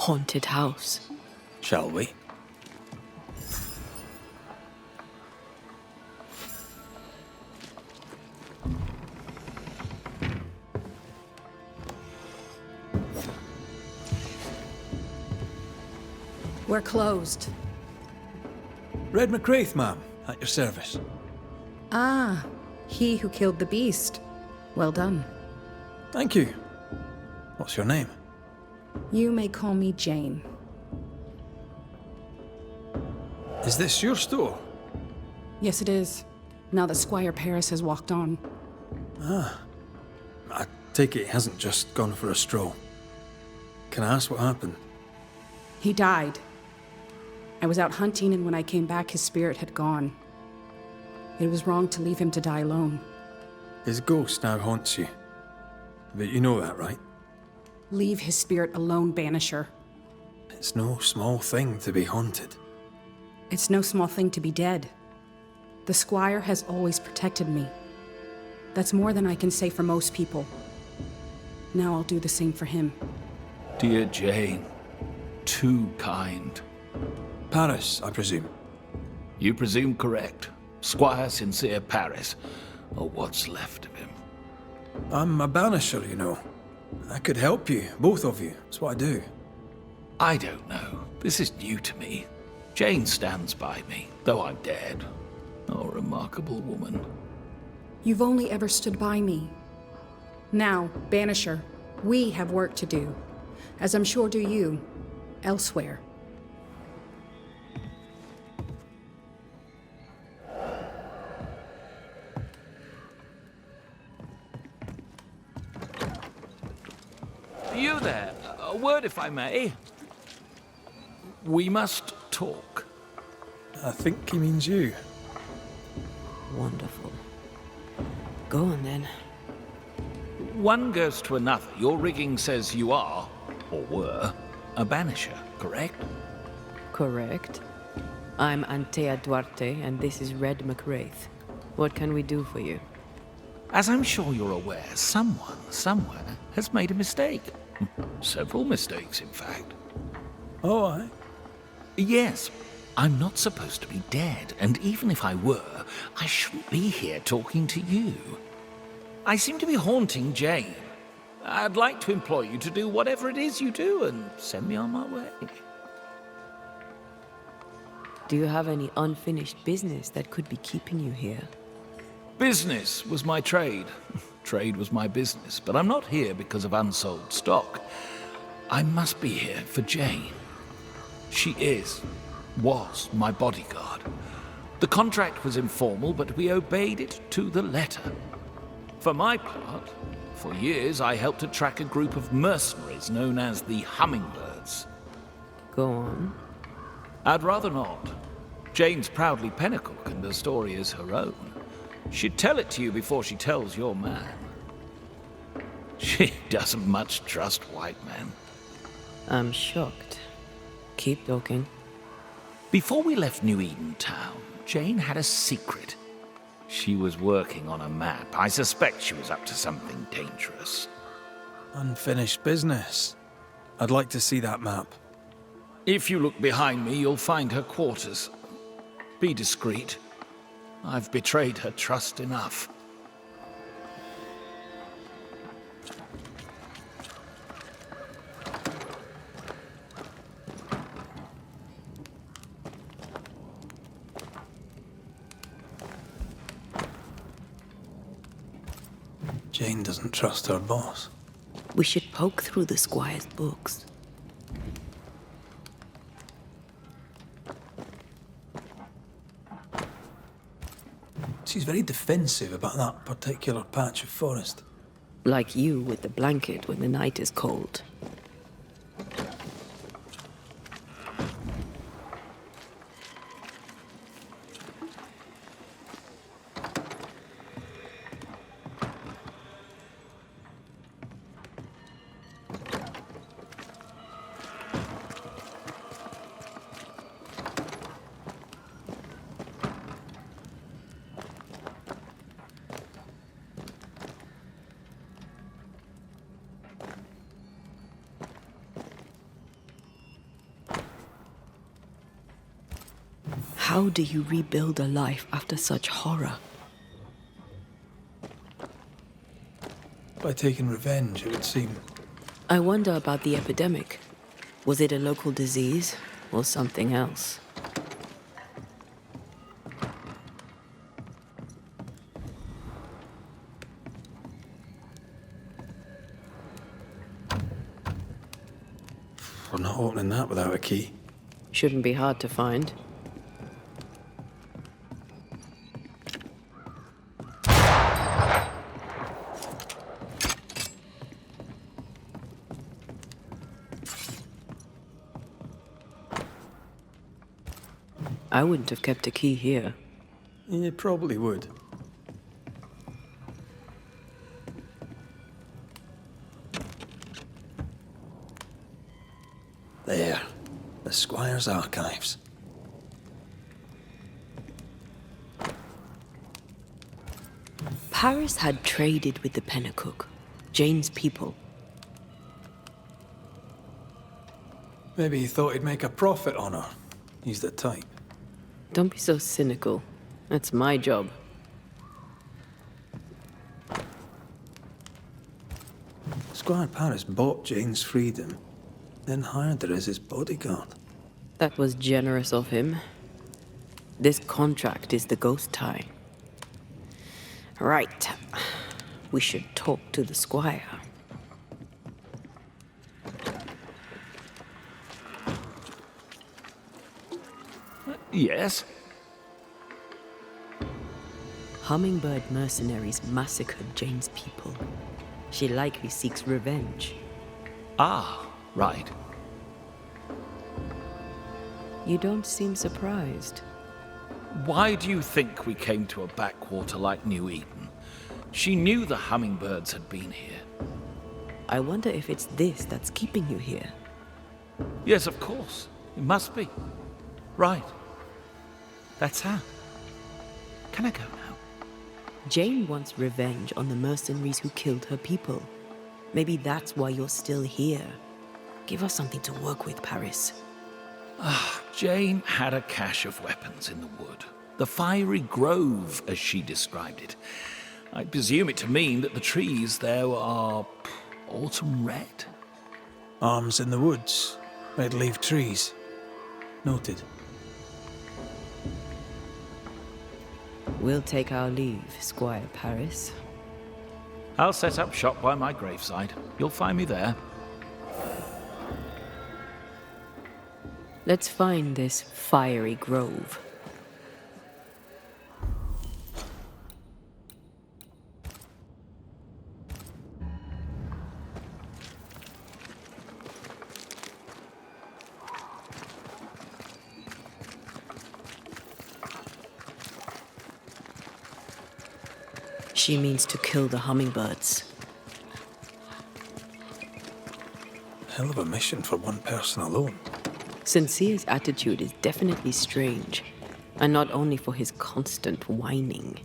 haunted house. Shall we? We're closed. Red McCraith, ma'am, at your service. Ah, he who killed the beast. Well done. Thank you. What's your name? You may call me Jane. Is this your store? Yes, it is. Now that Squire Parris has walked on. I take it he hasn't just gone for a stroll. Can I ask what happened? He died. I was out hunting, and when I came back, his spirit had gone. It was wrong to leave him to die alone. His ghost now haunts you. But you know that, right? Leave his spirit alone, Banisher. It's no small thing to be haunted. It's no small thing to be dead. The Squire has always protected me. That's more than I can say for most people. Now I'll do the same for him. Dear Jane, too kind. Paris, I presume. You presume correct. Squire Sincere Parris, or what's left of him. I'm a banisher, you know. I could help you, both of you. That's what I do. I don't know. This is new to me. Jane stands by me, though I'm dead. Oh, remarkable woman. You've only ever stood by me. Now, Banisher, we have work to do, as I'm sure do you, elsewhere. You there? A word, if I may. We must talk. I think he means you. Wonderful. Go on then. One goes to another. Your rigging says you are, or were, a banisher, correct? Correct. I'm Antea Duarte, and this is Red McCraith. What can we do for you? As I'm sure you're aware, someone, somewhere, has made a mistake. Several mistakes, in fact. Oh, aye. Yes, I'm not supposed to be dead, and even if I were, I shouldn't be here talking to you. I seem to be haunting Jane. I'd like to employ you to do whatever it is you do and send me on my way. Do you have any unfinished business that could be keeping you here? Business was my trade. Trade was my business, but I'm not here because of unsold stock. I must be here for Jane. She was my bodyguard. The contract was informal, but we obeyed it to the letter. For my part, for years I helped to track a group of mercenaries known as the Hummingbirds. Go on. I'd rather not. Jane's proudly Pennacook, and the story is her own. She'd tell it to you before she tells your man. She doesn't much trust white men. I'm shocked. Keep talking. Before we left New Eden Town, Jane had a secret. She was working on a map. I suspect she was up to something dangerous. Unfinished business. I'd like to see that map. If you look behind me, you'll find her quarters. Be discreet. I've betrayed her trust enough. Jane doesn't trust her boss. We should poke through the Squire's books. She's very defensive about that particular patch of forest. Like you with the blanket when the night is cold. How do you rebuild a life after such horror? By taking revenge, it would seem. I wonder about the epidemic. Was it a local disease or something else? We're not opening that without a key. Shouldn't be hard to find. I wouldn't have kept a key here. You probably would. There. The Squire's archives. Parris had traded with the Pennacook, Jane's people. Maybe he thought he'd make a profit on her. He's the type. Don't be so cynical. That's my job. Squire Parris bought Jane's freedom, then hired her as his bodyguard. That was generous of him. This contract is the ghost tie. Right. We should talk to the Squire. Yes? Hummingbird mercenaries massacred Jane's people. She likely seeks revenge. Ah, right. You don't seem surprised. Why do you think we came to a backwater like New Eden? She knew the hummingbirds had been here. I wonder if it's this that's keeping you here. Yes, of course. It must be. Right. That's how. Can I go now? Jane wants revenge on the mercenaries who killed her people. Maybe that's why you're still here. Give us something to work with, Parris. Jane had a cache of weapons in the wood. The fiery grove, as she described it. I presume it to mean that the trees there are autumn red. Arms in the woods. Red leaf trees. Noted. We'll take our leave, Squire Parris. I'll set up shop by my graveside. You'll find me there. Let's find this fiery grove. She means to kill the hummingbirds. Hell of a mission for one person alone. Sincere's attitude is definitely strange, and not only for his constant whining.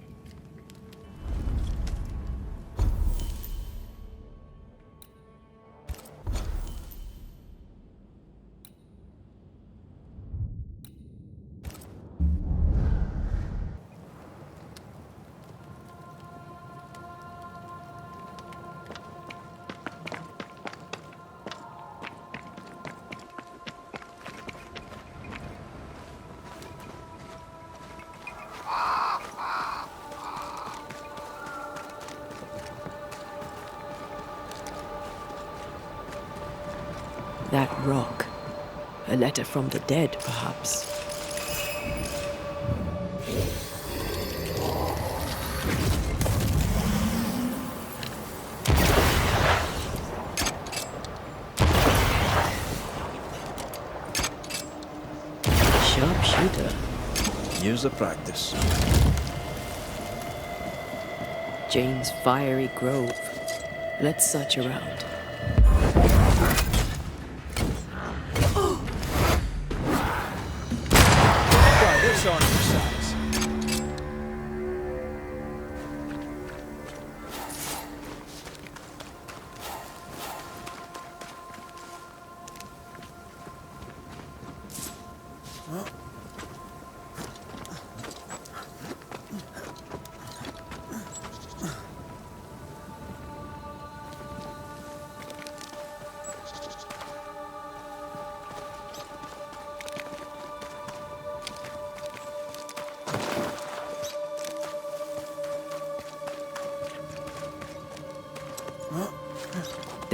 That rock. A letter from the dead, perhaps. Sharpshooter. Years of practice. Jane's fiery grove. Let's search around. Try this on your size.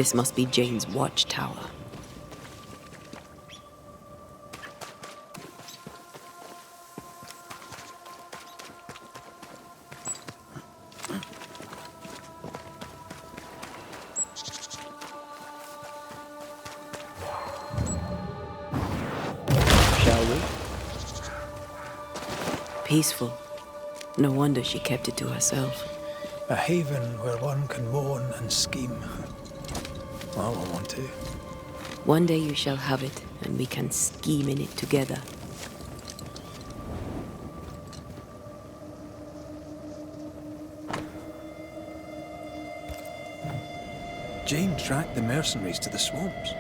This must be Jane's watchtower. Shall we? Peaceful. No wonder she kept it to herself. A haven where one can mourn and scheme. Well, I want to. One day you shall have it, and we can scheme in it together. Jane tracked the mercenaries to the swamps.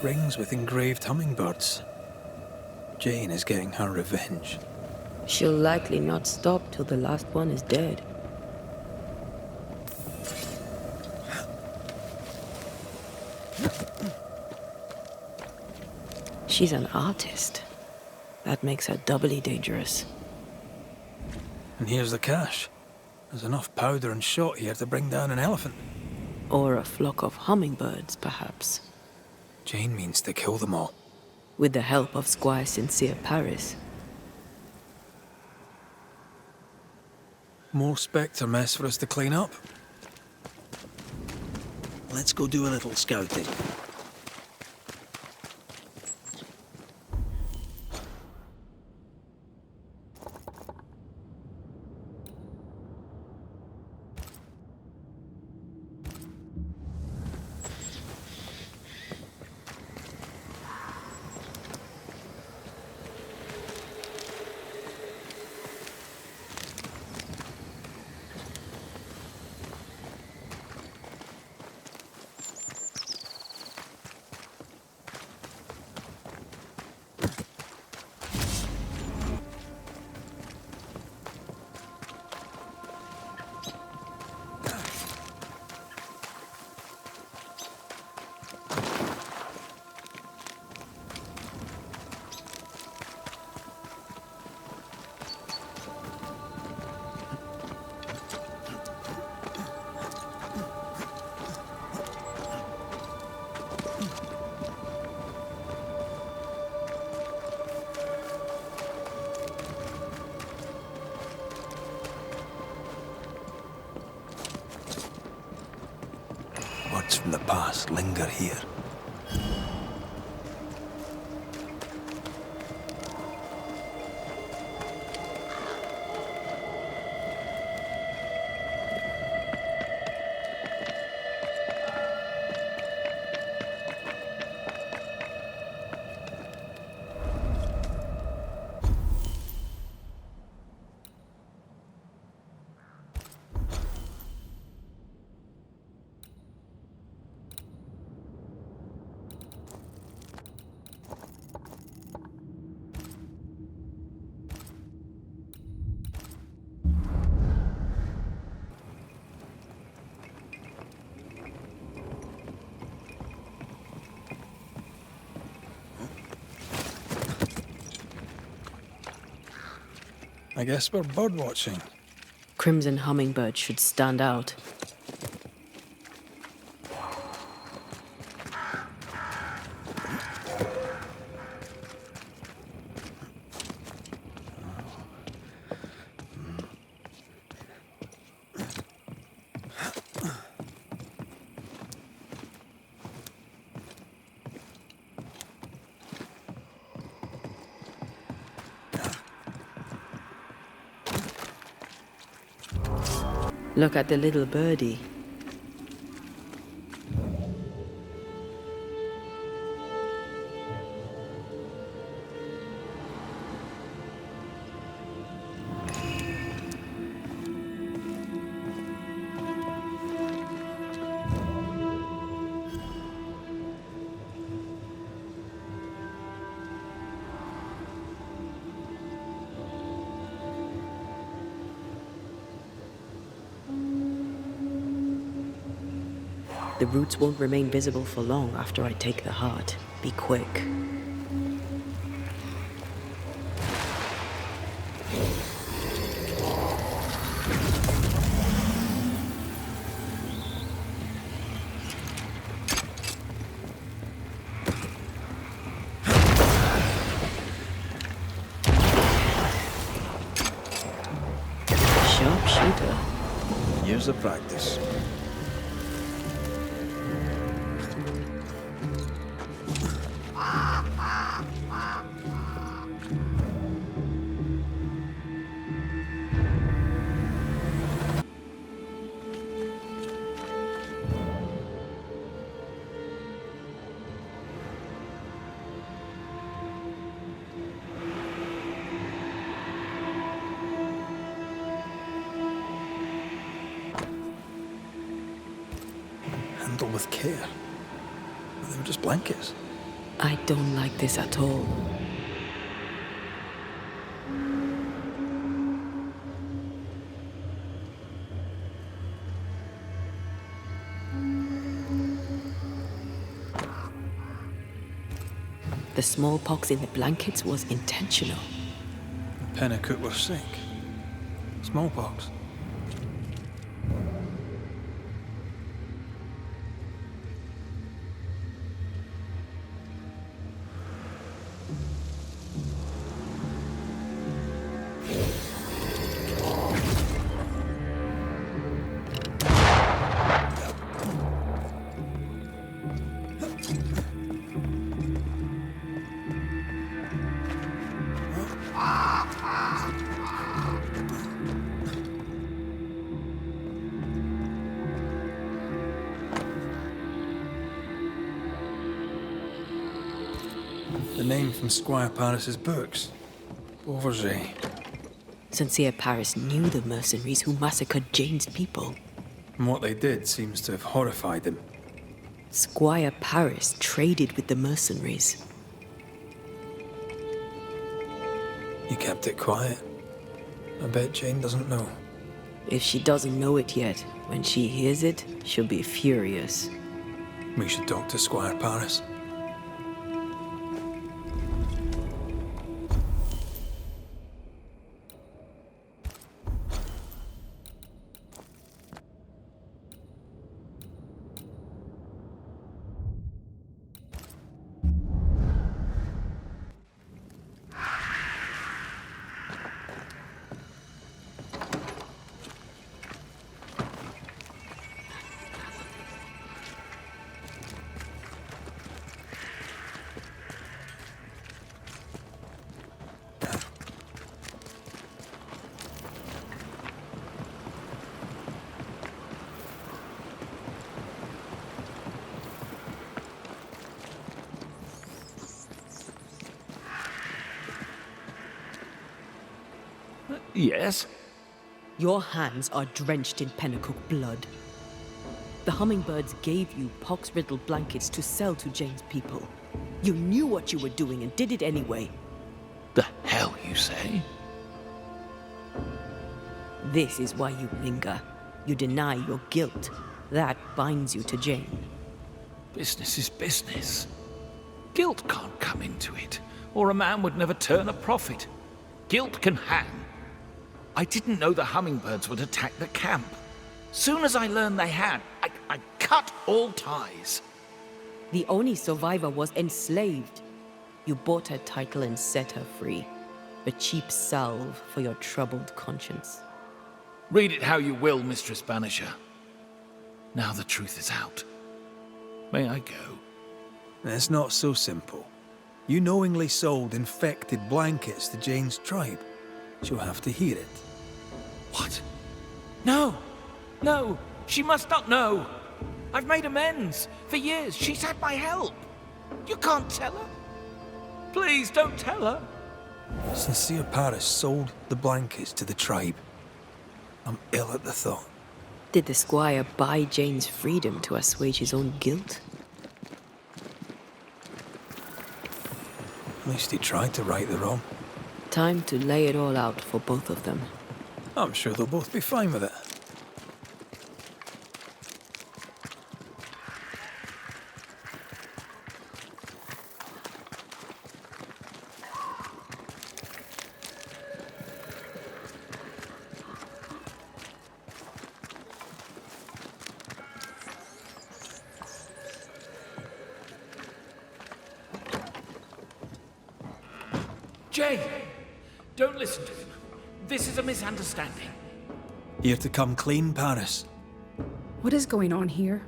Rings with engraved hummingbirds. Jane is getting her revenge. She'll likely not stop till the last one is dead. She's an artist. That makes her doubly dangerous. And here's the cash. There's enough powder and shot here to bring down an elephant. Or a flock of hummingbirds, perhaps. Jane means to kill them all. With the help of Squire Sincere Parris. More Spectre mess for us to clean up. Let's go do a little scouting. Words from the past linger here. I guess we're bird watching. Crimson hummingbird should stand out. Look at the little birdie. The roots won't remain visible for long after I take the heart. Be quick. Years of practice. Handled with care. They were just blankets. I don't like this at all. The smallpox in the blankets was intentional. Pennicook were sick. Smallpox. The name from Squire Parris's books. Beauverger. Sincere Parris knew the mercenaries who massacred Jane's people. And what they did seems to have horrified him. Squire Parris traded with the mercenaries. He kept it quiet. I bet Jane doesn't know. If she doesn't know it yet, when she hears it, she'll be furious. We should talk to Squire Parris. Yes? Your hands are drenched in Pennicook blood. The hummingbirds gave you pox-riddled blankets to sell to Jane's people. You knew what you were doing and did it anyway. The hell you say? This is why you linger. You deny your guilt. That binds you to Jane. Business is business. Guilt can't come into it, or a man would never turn a profit. Guilt can hang. I didn't know the hummingbirds would attack the camp. Soon as I learned they had, I cut all ties. The only survivor was enslaved. You bought her title and set her free. A cheap salve for your troubled conscience. Read it how you will, Mistress Banisher. Now the truth is out. May I go? It's not so simple. You knowingly sold infected blankets to Jane's tribe. She'll have to hear it. What? No! No! She must not know! I've made amends. For years, she's had my help. You can't tell her. Please, don't tell her. Sincere Parris sold the blankets to the tribe. I'm ill at the thought. Did the Squire buy Jane's freedom to assuage his own guilt? At least he tried to right the wrong. Time to lay it all out for both of them. I'm sure they'll both be fine with it. Jay! Don't listen to him. This is a misunderstanding. Here to come clean, Parris? What is going on here?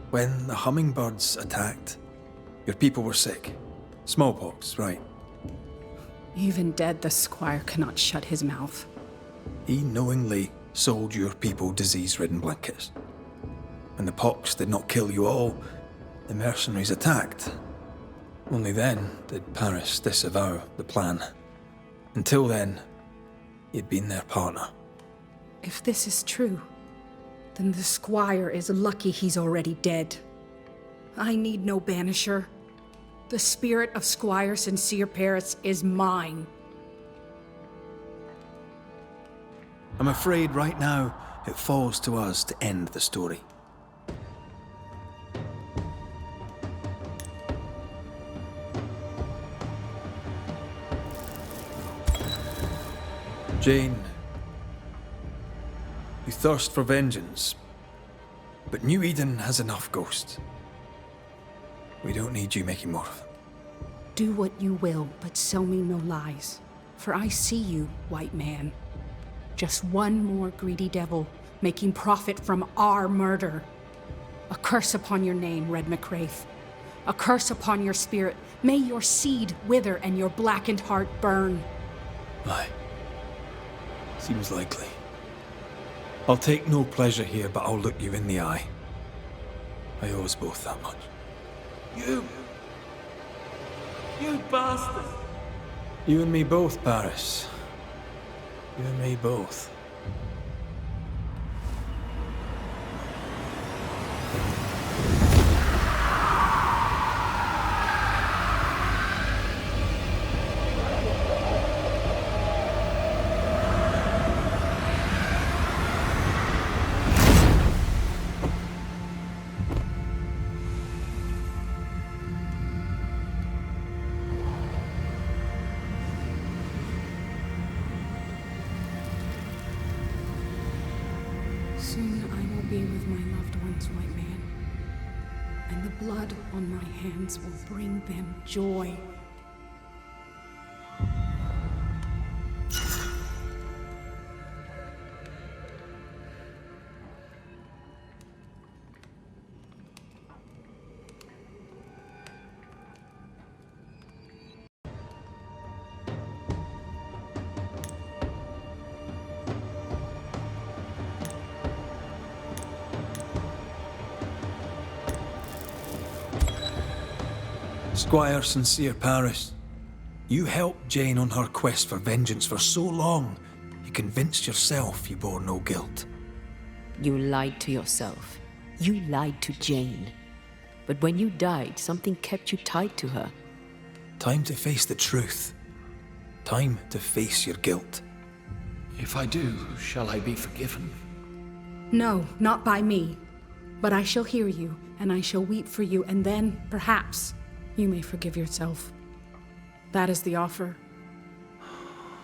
When the hummingbirds attacked, your people were sick. Smallpox, right? Even dead, the Squire cannot shut his mouth. He knowingly sold your people disease-ridden blankets. When the pox did not kill you all, the mercenaries attacked. Only then did Parris disavow the plan. Until then, he'd been their partner. If this is true, then the Squire is lucky he's already dead. I need no banisher. The spirit of Squire Sincere Parris is mine. I'm afraid right now it falls to us to end the story. Jane, you thirst for vengeance, but New Eden has enough ghosts. We don't need you making more of them. Do what you will, but sell me no lies. For I see you, white man. Just one more greedy devil, making profit from our murder. A curse upon your name, Red McCraith. A curse upon your spirit. May your seed wither and your blackened heart burn. Aye. Seems likely. I'll take no pleasure here, but I'll look you in the eye. I owe us both that much. You bastard! You and me both, Parris. You and me both. Soon I will be with my loved ones, white man. And the blood on my hands will bring them joy. Squire Sincere Parris, you helped Jane on her quest for vengeance for so long, you convinced yourself you bore no guilt. You lied to yourself. You lied to Jane. But when you died, something kept you tied to her. Time to face the truth. Time to face your guilt. If I do, shall I be forgiven? No, not by me. But I shall hear you, and I shall weep for you, and then, perhaps, you may forgive yourself. That is the offer.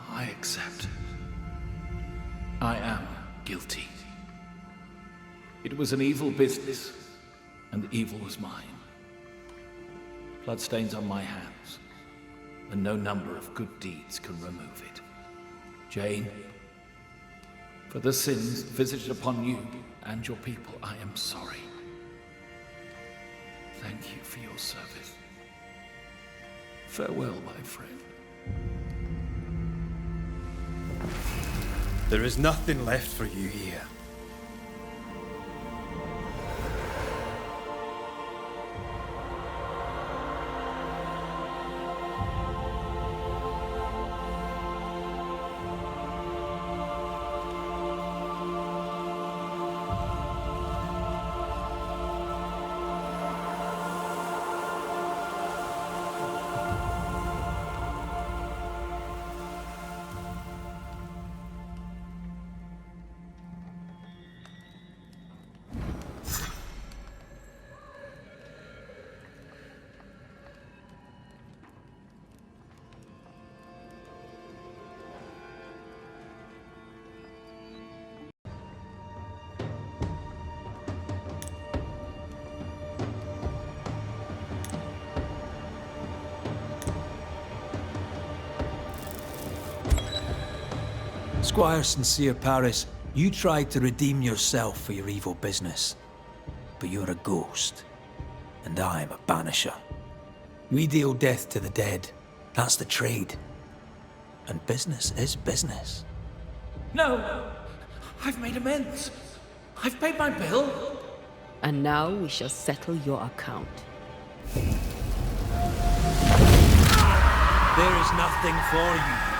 I accept. I am guilty. It was an evil business, and the evil was mine. Bloodstains on my hands, and no number of good deeds can remove it. Jane, for the sins visited upon you and your people, I am sorry. Thank you for your service. Farewell, my friend. There is nothing left for you here. Squire Sincere Parris, you tried to redeem yourself for your evil business. But you're a ghost, and I'm a banisher. We deal death to the dead. That's the trade. And business is business. No! I've made amends. I've paid my bill. And now we shall settle your account. There is nothing for you.